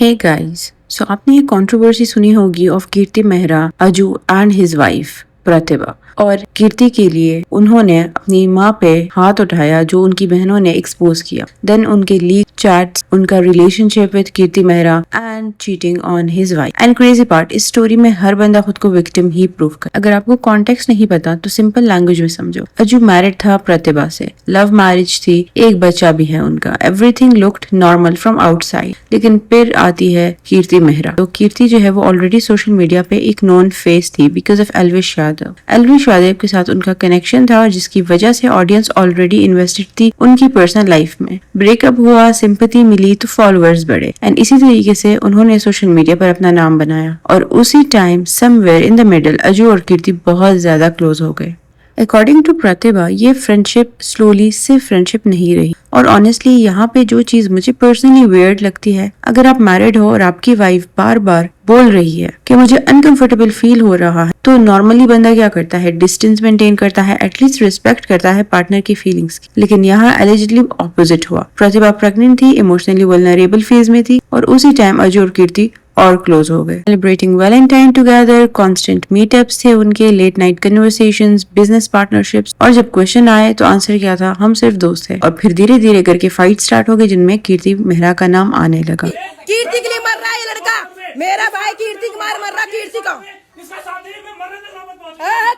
Hey guys, सो आपने ये controversy सुनी होगी ऑफ कीर्ति मेहरा, अजू एंड हिज वाइफ प्रतिभा। और कीर्ति के लिए उन्होंने अपनी माँ पे हाथ उठाया जो उनकी बहनों ने एक्सपोज किया। देन उनके लीक चैट्स, उनका relationship with Kirti Mehra and cheating on his wife. And crazy part, इस स्टोरी में हर बंदा खुद को विक्टिम ही प्रूव कर। अगर आपको कॉन्टेक्स्ट नहीं पता तो सिंपल लैंग्वेज में समझो। अजू मैरिड था प्रतिभा से, लव मैरिज थी, एक बच्चा भी है उनका। Everything looked normal from outside. लेकिन फिर आती है कीर्ति मेहरा। तो कीर्ति जो है वो ऑलरेडी सोशल मीडिया पे एक नोन फेस थी बिकॉज ऑफ एल्विश यादव। एल्विश यादव के साथ उनका कनेक्शन था और जिसकी वजह से ऑडियंस ऑलरेडी इन्वेस्टेड थी उनकी पर्सनल लाइफ में। ब्रेकअप हुआ, सिंपैथी मिली तो फॉलोअर्स बढ़े एंड इसी तरीके से उन्होंने सोशल मीडिया पर अपना नाम बनाया। और उसी time somewhere in the middle अजू और कीर्ति बहुत ज्यादा क्लोज हो गए। अकॉर्डिंग टू प्रतिभा ये फ्रेंडशिप स्लोली सिर्फ फ्रेंडशिप नहीं रही। और ऑनेस्टली यहाँ पे जो चीज मुझे पर्सनली वियर्ड लगती है, अगर आप मैरिड हो और आपकी वाइफ बार बार बोल रही है कि मुझे अनकंफर्टेबल फील हो रहा है, तो नॉर्मली बंदा क्या करता है, डिस्टेंस मेंटेन करता है, एटलीस्ट रिस्पेक्ट करता है पार्टनर की फीलिंग्स की। लेकिन यहाँ एलिजिडली ऑपोजिट हुआ। प्रतिभा प्रेग्नेंट थी, इमोशनली वल्नरेबल फेज में थी और उसी टाइम अजू और कीर्ति और क्लोज हो गए। Celebrating Valentine together, constant meetups थे उनके, late night conversations, business partnerships. और जब क्वेश्चन आए तो आंसर क्या था, हम सिर्फ दोस्त थे। और फिर धीरे धीरे करके फाइट स्टार्ट हो गई जिनमें कीर्ति मेहरा का नाम आने लगा। कीर्ति के लिए मर रहा है ये लड़का, मेरा भाई कीर्ति कुमार मर रहा, कीर्ति का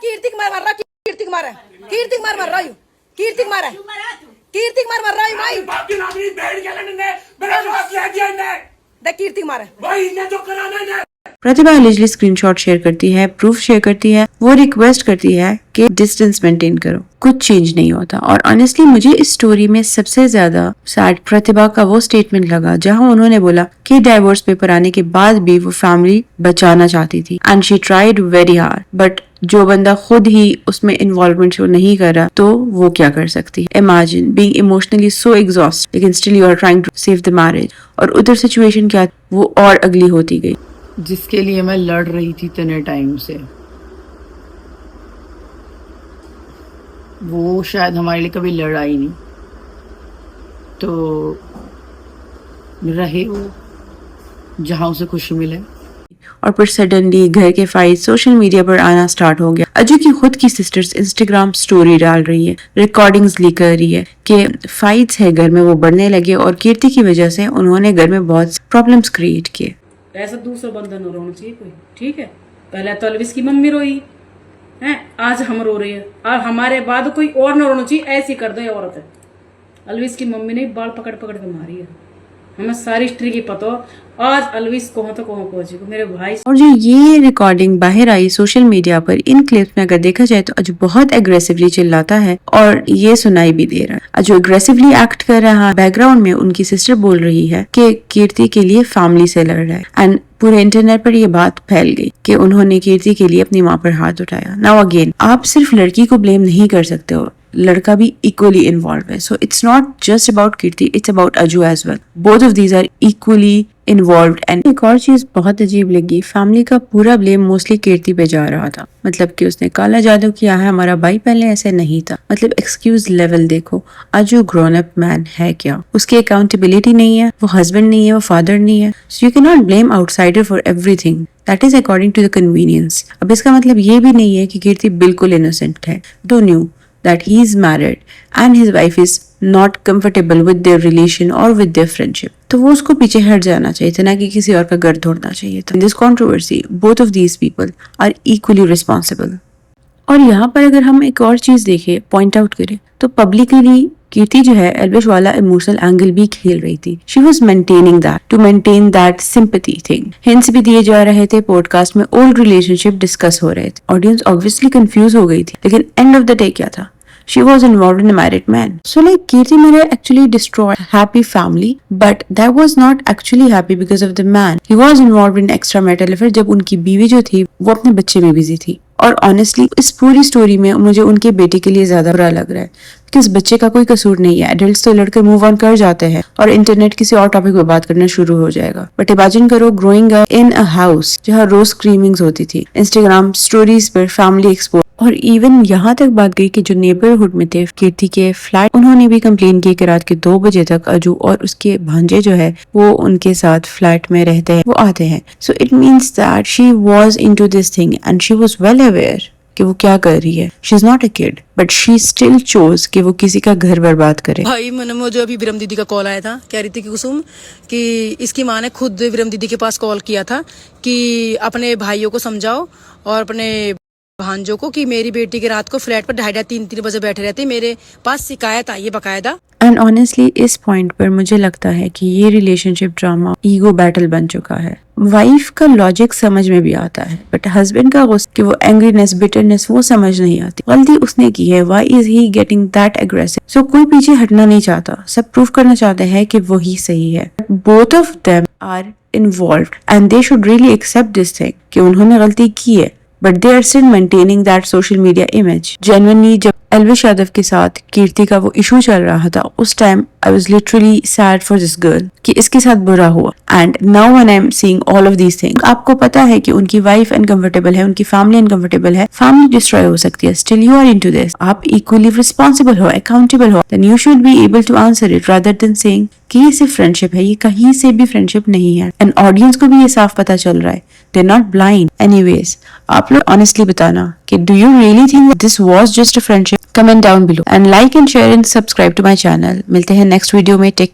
कीर्ति कुमार मर रहा, कीर्ति कुमार है, कीर्ति कुमार मर रहा है, कीर्ति कुमार है, कीर्ति कुमार मर रहा है भाई। कीर्ति कुमार है भाई, इन्हें जो कराना है। प्रतिभा एलिजिडली स्क्रीनशॉट शेयर करती है, प्रूफ शेयर करती है, वो रिक्वेस्ट करती है कि डिस्टेंस मेंटेन करो। कुछ चेंज नहीं होता। और ऑनेस्टली मुझे इस स्टोरी में सबसे ज्यादा सैड प्रतिभा का वो स्टेटमेंट लगा जहां उन्होंने बोला कि डाइवोर्स पेपर आने के बाद भी वो फैमिली बचाना चाहती थी and she tried very hard. But जो बंदा खुद ही उसमें इन्वॉल्वमेंट शो नहीं कर रहा तो वो क्या कर सकती है। Imagine being emotionally so exhaust लेकिन still you are trying to save the marriage. और उधर सिचुएशन क्या, वो और अगली होती गई। जिसके लिए मैं लड़ रही थी इतने टाइम से, वो शायद हमारे लिए कभी लड़ा ही नहीं, तो रहे वो जहां उसे खुशी मिले। और फिर सडनली घर के फाइट सोशल मीडिया पर आना स्टार्ट हो गया। अजू की खुद की सिस्टर्स इंस्टाग्राम स्टोरी डाल रही है, रिकॉर्डिंग्स लीक कर रही है कि फाइट्स है घर में, वो बढ़ने लगे और कीर्ति की वजह से उन्होंने घर में बहुत प्रॉब्लम्स क्रिएट किए। ऐसा दूसरा बंदा न रोना चाहिए कोई, ठीक है। पहले तो अलविस की मम्मी रोई है, आज हम रो रहे हैं और हमारे बाद कोई और न रोना चाहिए। ऐसी कर दो ये औरत है। अलविस की मम्मी ने बाल पकड़ पकड़ के मारी है, हमें सारी हिस्ट्री की पता हो। आज अलविस कहाँ तो कहाँ पहुंची मेरे भाई। और जो ये रिकॉर्डिंग बाहर आई सोशल मीडिया पर, इन क्लिप्स में अगर देखा जाए तो अजू बहुत एग्रेसिवली चिल्लाता है और ये सुनाई भी दे रहा है। अजू एग्रेसिवली एक्ट कर रहा है। बैकग्राउंड में उनकी सिस्टर बोल रही है कि कीर्ति के लिए फैमिली से लड़ रहा है एंड पूरे इंटरनेट पर ये बात फैल गई कि उन्होंने कीर्ति के लिए अपनी माँ पर हाथ उठाया। नाउ अगेन, आप सिर्फ लड़की को ब्लेम नहीं कर सकते हो, लड़का भी इक्वली इन्वॉल्व है। So it's not just about Kirti, it's about Aju as well. Both of these are equally involved. And एक और चीज बहुत अजीब लगी, फैमिली का पूरा ब्लेम मोस्टली कीर्ति पे जा रहा था। मतलब कि उसने काला जादू किया है, हमारा भाई पहले ऐसे नहीं था। मतलब एक्सक्यूज लेवल देखो, अजू ग्रोन अप मैन है क्या, उसकी अकाउंटेबिलिटी नहीं है, वो हस्बैंड नहीं है, वो फादर नहीं है। So you can not blame outsider for everything, that is according to the convenience. अब इसका मतलब ये भी नहीं है कि कीर्ति बिल्कुल इनोसेंट है। Do new that he is married and his wife is not comfortable with their relation or with their friendship, तो वो उसको पीछे हट जाना चाहिए था, ना कि किसी और का घर तोड़ना चाहिए था। In this controversy, both of these people are equally responsible. और यहाँ पर अगर हम एक और चीज देखें, पॉइंट आउट करें, तो पब्लिकली कीर्ति जो है एल्विश वाला इमोशनल एंगल भी खेल रही थी। She was maintaining that to maintain that sympathy thing. Hints भी दिए जा रहे थे, पॉडकास्ट में ओल्ड रिलेशनशिप डिस्कस हो रहे थे। ऑडियंस ऑब्वियसली कंफ्यूज हो गई थी, लेकिन एंड ऑफ द डे क्या था, she was involved in a married man. So like Kirti Mehra actually destroyed a happy family, but that was not actually happy because of the man. He was involved in extramarital affair जब उनकी बीवी जो थी वो अपने बच्चे में busy थी। और ऑनेस्टली इस पूरी स्टोरी में मुझे उनके बेटे के लिए ज्यादा बुरा लग रहा है कि उस बच्चे का कोई कसूर नहीं है। एडल्ट्स तो लड़के मूव ऑन कर जाते हैं और इंटरनेट किसी और टॉपिक पे बात करना शुरू हो जाएगा। बट इमेजिन करो growing up in a house जहाँ रोज स्क्रीमिंग्स होती थी, इंस्टाग्राम स्टोरीज पर फैमिली एक्सपोज, और इवन यहाँ तक बात गई कि जो नेबरहुड में थे कीर्ति के फ्लैट, उन्होंने भी कंप्लेन की कि रात के 2 बजे तक अजू और उसके भांजे जो है वो उनके साथ फ्लैट में रहते हैं, वो आते हैं। So it means that she was into this thing and she was well aware कि वो क्या कर रही है। She is not a kid but she still chose कि वो किसी का घर बर्बाद करे। भाई मैंने मुझे अभी विरम दीदी का कॉल आया था, कह रही थी कि कुसुम कि इसकी माँ ने खुद विरम दीदी के पास कॉल किया था कि अपने भाइयों को समझाओ और अपने भांजों को कि मेरी बेटी के रात को फ्लैट पर 2:30-3 बजे बैठे रहते, मेरे पास शिकायत आई है बकायदा। एंड ऑनेस्टली इस पॉइंट पर मुझे लगता है कि ये रिलेशनशिप ड्रामा ईगो बैटल बन चुका है। वाइफ का लॉजिक समझ में भी आता है बट हस्बैंड का गुस्सा कि वो एंग्रीनेस बिटरनेस वो समझ नहीं आती। गलती उसने की है, why is he getting that aggressive. So कोई पीछे हटना नहीं चाहता, सब प्रूव करना चाहते हैं कि वो ही सही है। Both of them are involved and they should really accept this thing कि उन्होंने गलती की है but they are still maintaining that social media image. Genuinely जब एल्विश यादव के साथ कीर्ति का वो इशू चल रहा था उस time I was literally sad for this girl कि इसके साथ बुरा हुआ। And now when I am seeing all of these things, आपको पता है कि उनकी वाइफ अनकंफर्टेबल है, उनकी फैमिली अनकंफर्टेबल है, फैमिली डिस्ट्रॉय हो सकती है, still you are into this, आप इक्वली रिस्पॉन्सिबल हो, अकाउंटेबल हो, then you should be able to answer it rather than saying कि ये सिर्फ फ्रेंडशिप है। ये कहीं से भी फ्रेंडशिप नहीं है एंड ऑडियंस को भी ये साफ पता चल रहा है, they are not blind. Anyways आप लोग ऑनेस्टली बताना कि do you really think this was just a friendship? Comment down below and like and share and subscribe to my channel. मिलते हैं नेक्स्ट वीडियो में। टेक